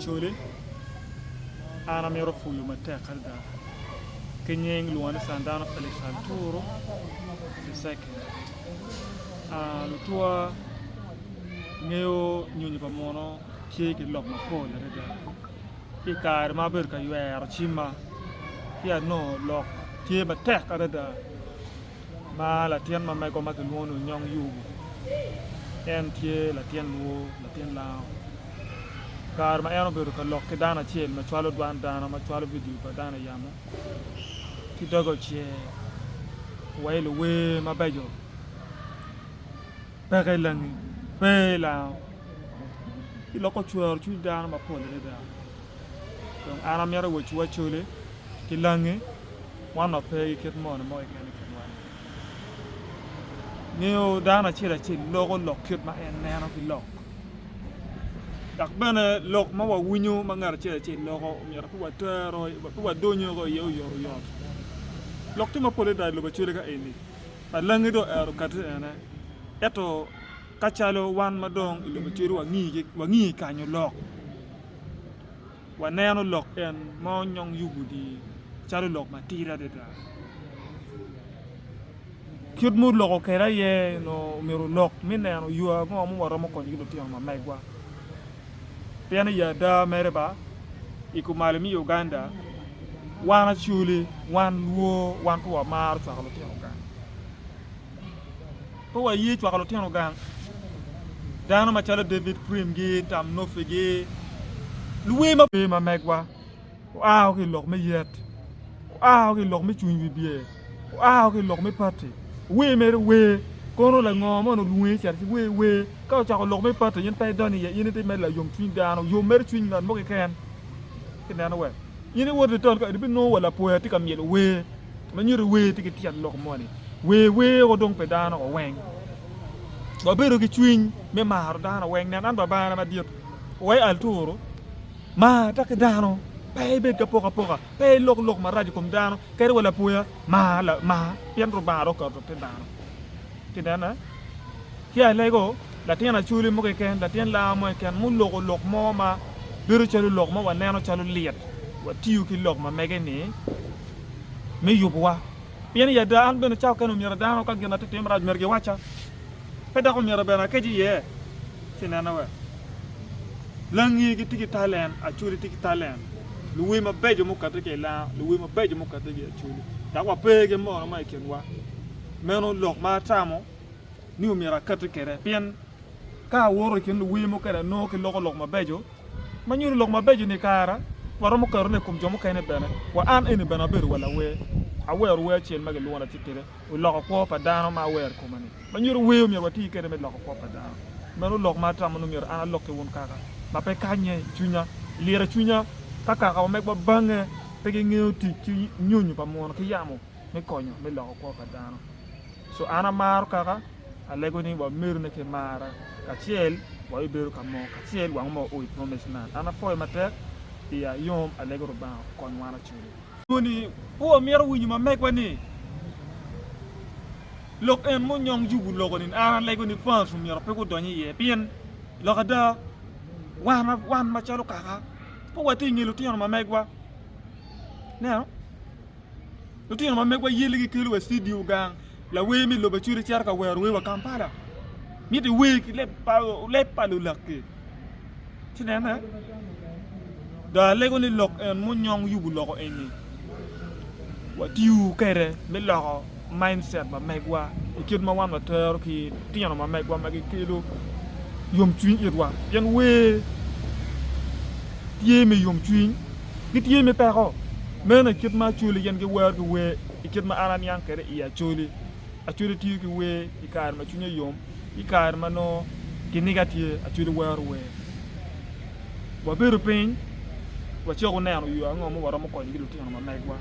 chole ana mero fuyo mate kalda kenyeng luana sandana Felix Santoro the second lutua ngeo nyunyi pamono tie ke lok ma pol reda ikar ma ber ka yer chima ya no lok tie ba tek reda ma la tien ma mai ko ma ke luono nyong yugu en tie la tien luo la tien lao kar ma eno ber ka lok ke dana chiel ma chwalo dwan dana ma chwalo video ba dana yamo ti dogo che wailo we ma bejo pe langi pe la ti loko chuor chu dana ma pol reda donc ana mera wo chuwa chole ti langi wana pe ket mo na mo ke ni ket wan neo dana chira chi logo lok ket ma en neno ki lok dak bana lok ma wa wunyo ma ngar chira chi logo mera pu wa tero pu wa donyo go yo lok ti ma pole da lo ba chule ka eni pa langi do ero kat ene eto kachalo wan madong ilo ba chule wa ngi kanyo lok wa neno lok en mo nyong yugu di chalo lok ma tira de da kyut mu lok kera ye no mero lok min neno yuwa mo waro mo konyi do tiang ma megwa piana ya da mereba iku malami Uganda wana chule wan luo wan ko mar chakalo tiang gang to wa yi chakalo tiang gang dano ma chala David Prim gi tam no fege luwe ma megwa ki lok me yet ki lok me chuin bi bie ki lok me party we mere we kono la ngomo no luwe char we ka cha ko lok me party yin tay doni ye yin te me la yom chuin dano yom mer chuin nan mo ke ken dano we yin wo de ton ka bi no wala poeti kam yel we ma nyuru we ti ke tiat lok mo ni we ko dong pe dano ko weng ba bero ki chuin me mar dano weng nan an ba na ma diot we al turo ma tak dano pe be ka poka pe lok ma raji kom dano kere wala puya ma pian ro baro ka to dano ti dana kia lego la tiana chuli mo ke ken la tien la mo ken mu lok mo ma bero chalu lok mo wa neno chalu liet wa tiu ki lok ma mege ni me yubwa pian ya da an be na chaw kanu mi ra dano ka gena te temra merge wacha pe da ko mi ra bena keji ye ti nana wa langi ki tiki talent a chuli tiki talent luwe ma bejo mo ka ke la luwe ma bejo mo ka ke chuli da wa pege mo na mai kenwa meno lok ma tamo ni mi ra kat kere pian ka woro ken luwe mo kere no ke lok ma bejo ma nyuru lok ma bejo ni kara waro mo karo ne kum jomo kayne bena wa an ene bena ber wala we a wer we chen ma ge luwana tikere o lok ko pa dano ma wer ko mani ma nyuru we mi wa ti kere me lok ko pa dano meno lok ma tamo no mi ra an lok ke won kaka ma pe kanye chunya lira chunya kaka ka me ba bange pe ge ngeu ti nyunyu pa mo ke yamo me konyo me lok ko pa dano so ana mar kaka alego ni ba meru ne ke mara ka chiel wa iberu ka mo ka chiel wa mo o promise na ana foi mate ya yom alego ba kon wana chule ni o mer wuñu ma meg wani lok en mo nyong jugu logo ni ana lego ni fans mi ro pe ko donyi ye bien lokada wan ma chalo kaka po wati ngilu tiyan ma meg wa ne lu tiyan ma meg wa yeli ki kilo wa studio gang la we mi lo ba churi char ka wer we wa Kampala mi de we ki le pa lu lakke ti ne na da lego ni lok en mo nyong yugu logo eni wa tiu kere mi logo mindset ma megwa ikit ma wan ma ter ki tiyan ma megwa ma ki kilo yom chuin edwa yen we tie me yom chuin ki tie me pero mena kit ma chuli yen ki wer ki we ikit ma aran yang kere iya chuli a chuli tiu ki we ikar ma chunya yom ikar ma no ki negative a chuli wer we wa beru pin wa chogo na no yo ngo mo waro mo ko ngi lu tiyan ma megwa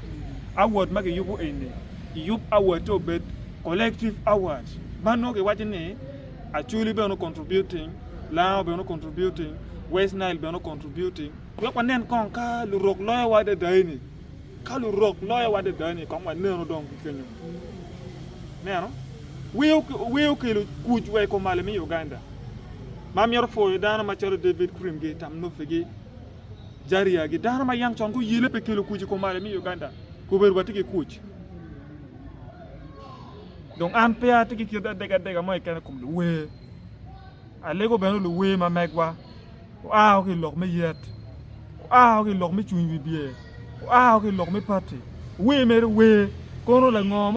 award ma ki yubu ende yub award to bet collective awards mano ke wajine actually be no contributing lao be no contributing West Nile be no contributing we kwa nen kon ka lu rok loya wa de dani ka lu rok loya wa de dani kon wa neno don kenyo neno we ke lu kuj we ko malami Uganda mam yor fo dana ma choro David Prim ge tam no fege Jaria gi dana ma yang chon ko yile pe kelo kuji ko mare mi Uganda ko ber batike kuji donc an pe atiki ki dega moy ken kum lu we alego benu lu we ma megwa ok lok me yet ok lok me chuin bi bie ok lok me party we mere we kono la ngom